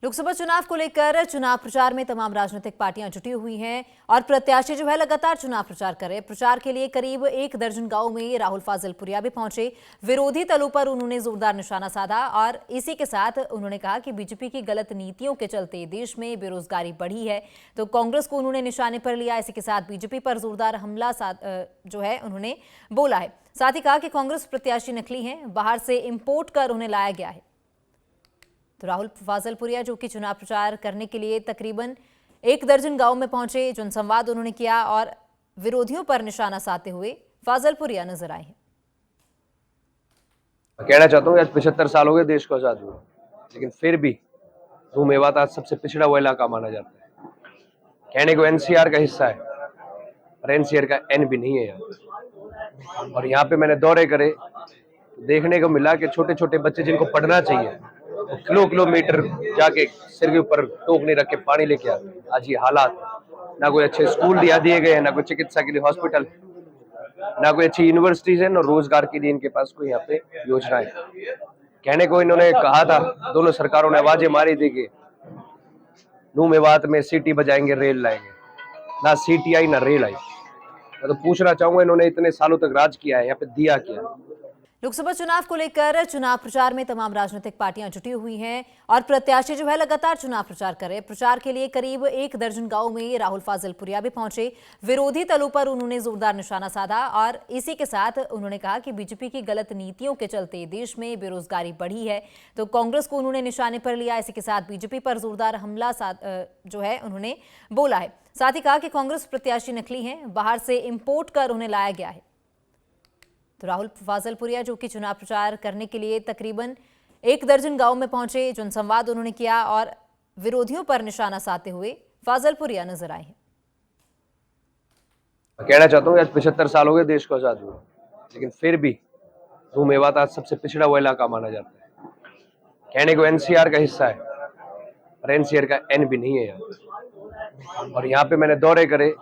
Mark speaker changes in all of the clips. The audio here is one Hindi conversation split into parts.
Speaker 1: लोकसभा चुनाव को लेकर चुनाव प्रचार में तमाम राजनीतिक पार्टियां जुटी हुई हैं और प्रत्याशी जो है लगातार चुनाव प्रचार कर रहे हैं। प्रचार के लिए करीब 1 दर्जन गांव में राहुल फाजलपुरिया भी पहुंचे। विरोधी दलों पर उन्होंने जोरदार निशाना साधा और इसी के साथ उन्होंने कहा कि बीजेपी की गलत नीतियों के चलते देश में बेरोजगारी बढ़ी है, तो कांग्रेस को उन्होंने निशाने पर लिया। इसी के साथ बीजेपी पर जोरदार हमला जो है उन्होंने बोला है। साथ ही कहा कि कांग्रेस प्रत्याशी नकली हैं, बाहर से इंपोर्ट कर उन्हें लाया गया है। तो राहुल फाजलपुरिया जो कि चुनाव प्रचार करने के लिए तकरीबन 1 दर्जन गांव में पहुंचे, जनसंवाद उन्होंने किया और विरोधियों पर निशाना साधते हुए फाजलपुरिया नजर आए हैं।
Speaker 2: कहना चाहता हूँ आज 75 साल हो गए देश को आजाद हुए, लेकिन फिर भी धूम मेवात आज सबसे पिछड़ा हुआ इलाका माना जाता है। कहने को एनसीआर का हिस्सा है, पर एनसीआर का एन भी नहीं है यहाँ। और यहाँ पे मैंने दौरे करे, देखने को मिला कि छोटे छोटे बच्चे जिनको पढ़ना चाहिए वो किलोमीटर जाके सिर के ऊपर टोकनी रख के पानी लेके आते हैं। आज ये हालात, ना कोई अच्छे स्कूल दिए गए हैं, ना कोई चिकित्सा के लिए हॉस्पिटल, ना कोई अच्छी यूनिवर्सिटीज है, ना रोजगार के लिए इनके पास कोई यहाँ पे योजनाएं। कहने को इन्होंने कहा था, दोनों सरकारों ने आवाजें मारी थी कि नूह मेवात में सीटी बजाएंगे, रेल लाएंगे। ना सीटी आई ना रेल आई। मैं तो पूछना चाहूंगा, इन्होंने इतने सालों तक राज किया है, यहाँ पे दिया क्या?
Speaker 1: लोकसभा चुनाव को लेकर चुनाव प्रचार में तमाम राजनीतिक पार्टियां जुटी हुई हैं और प्रत्याशी जो है लगातार चुनाव प्रचार कर रहे हैं। प्रचार के लिए करीब 1 दर्जन गांव में राहुल फाजलपुरिया भी पहुंचे। विरोधी दलों पर उन्होंने जोरदार निशाना साधा और इसी के साथ उन्होंने कहा कि बीजेपी की गलत नीतियों के चलते देश में बेरोजगारी बढ़ी है, तो कांग्रेस को उन्होंने निशाने पर लिया। इसी के साथ बीजेपी पर जोरदार हमला जो है उन्होंने बोला है। साथ ही कहा कि कांग्रेस प्रत्याशी नकली हैं, बाहर से इंपोर्ट कर उन्हें लाया गया है। तो राहुल फाजलपुरिया जो कि चुनाव प्रचार करने के लिए तकरीबन 1 दर्जन गांव में पहुंचे, जनसंवाद उन्होंने किया और विरोधियों पर निशाना साधते हुए फाजलपुरिया नजर आए हैं।
Speaker 2: कहना चाहता हूँ आज 75 साल हो गए देश को आजाद हुए, लेकिन फिर भी धूम मेवात आज सबसे पिछड़ा हुआ इलाका माना जाता है। कहने को एनसीआर का हिस्सा है, पर एनसीआर का एन भी नहीं है यहाँ। और यहाँ पे मैंने दौरे करे,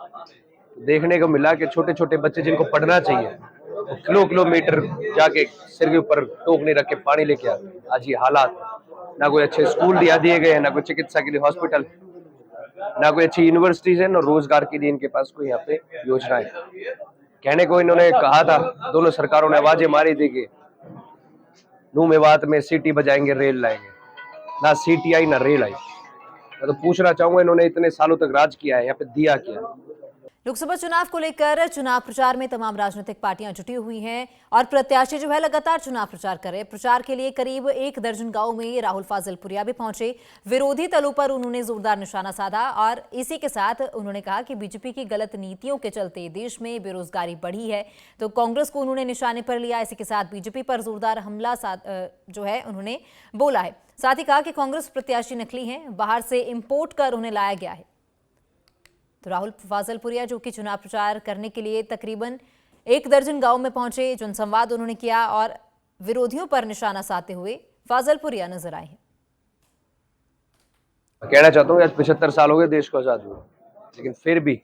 Speaker 2: देखने को मिला कि छोटे छोटे बच्चे जिनको पढ़ना चाहिए वो किलोमीटर जाके सिर के ऊपर टोकनी रख के पानी लेके आते हैं। आज ये हालात, ना कोई अच्छे स्कूल दिए गए हैं, ना कोई चिकित्सा के लिए हॉस्पिटल, ना कोई अच्छी यूनिवर्सिटीज है, ना रोजगार के लिए इनके पास कोई यहाँ पे योजनाएं। कहने को इन्होंने कहा था, दोनों सरकारों ने आवाजें मारी थी कि नूह मेवात में सीटी बजाएंगे, रेल लाएंगे। ना सीटी आई ना रेल आई। मैं तो पूछना चाहूंगा, इन्होंने इतने सालों तक राज किया है, यहाँ पे दिया क्या?
Speaker 1: लोकसभा चुनाव को लेकर चुनाव प्रचार में तमाम राजनीतिक पार्टियां जुटी हुई हैं और प्रत्याशी जो है लगातार चुनाव प्रचार कर रहे हैं। प्रचार के लिए करीब 1 दर्जन गांव में राहुल फाजलपुरिया भी पहुंचे। विरोधी दलों पर उन्होंने जोरदार निशाना साधा और इसी के साथ उन्होंने कहा कि बीजेपी की गलत नीतियों के चलते देश में बेरोजगारी बढ़ी है, तो कांग्रेस को उन्होंने निशाने पर लिया। इसी के साथ बीजेपी पर जोरदार हमला जो है उन्होंने बोला है। साथ ही कहा कि कांग्रेस प्रत्याशी नकली हैं, बाहर से इंपोर्ट कर उन्हें लाया गया है। तो राहुल फाजलपुरिया जो कि चुनाव प्रचार करने के लिए तकरीबन 1 दर्जन गांव में पहुंचे, जनसंवाद उन्होंने किया और विरोधियों पर निशाना साधते हुए फाजलपुरिया नजर आए हैं।
Speaker 2: कहना चाहता हूँ आज 75 साल हो गए देश को आजाद हुए, लेकिन फिर भी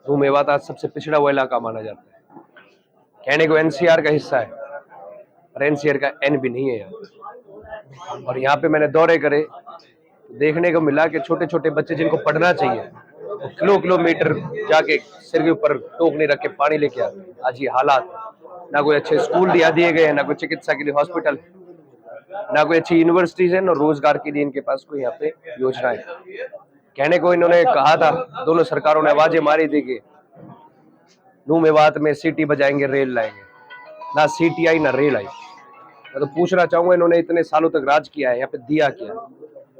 Speaker 2: धूम मेवात आज सबसे पिछड़ा हुआ इलाका माना जाता है। कहने को एनसीआर का हिस्सा है, पर एनसीआर का एन भी नहीं है यहाँ। और यहाँ पे मैंने दौरे करे, देखने को मिला कि छोटे छोटे बच्चे जिनको पढ़ना चाहिए वो किलोमीटर जाके सिर के ऊपर टोकनी रख के पानी लेके आते हैं। आज ये हालात, ना कोई अच्छे स्कूल दिए गए हैं, ना कोई चिकित्सा के लिए हॉस्पिटल, ना कोई अच्छी यूनिवर्सिटीज है, ना रोजगार के लिए इनके पास कोई यहाँ पे योजनाएं। कहने को इन्होंने कहा था, दोनों सरकारों ने आवाजें मारी थी कि नूह मेवात में सीटी बजाएंगे, रेल लाएंगे। ना सीटी आई ना रेल आई। मैं तो पूछना चाहूंगा, इन्होंने इतने सालों तक राज किया है, यहाँ पे दिया क्या?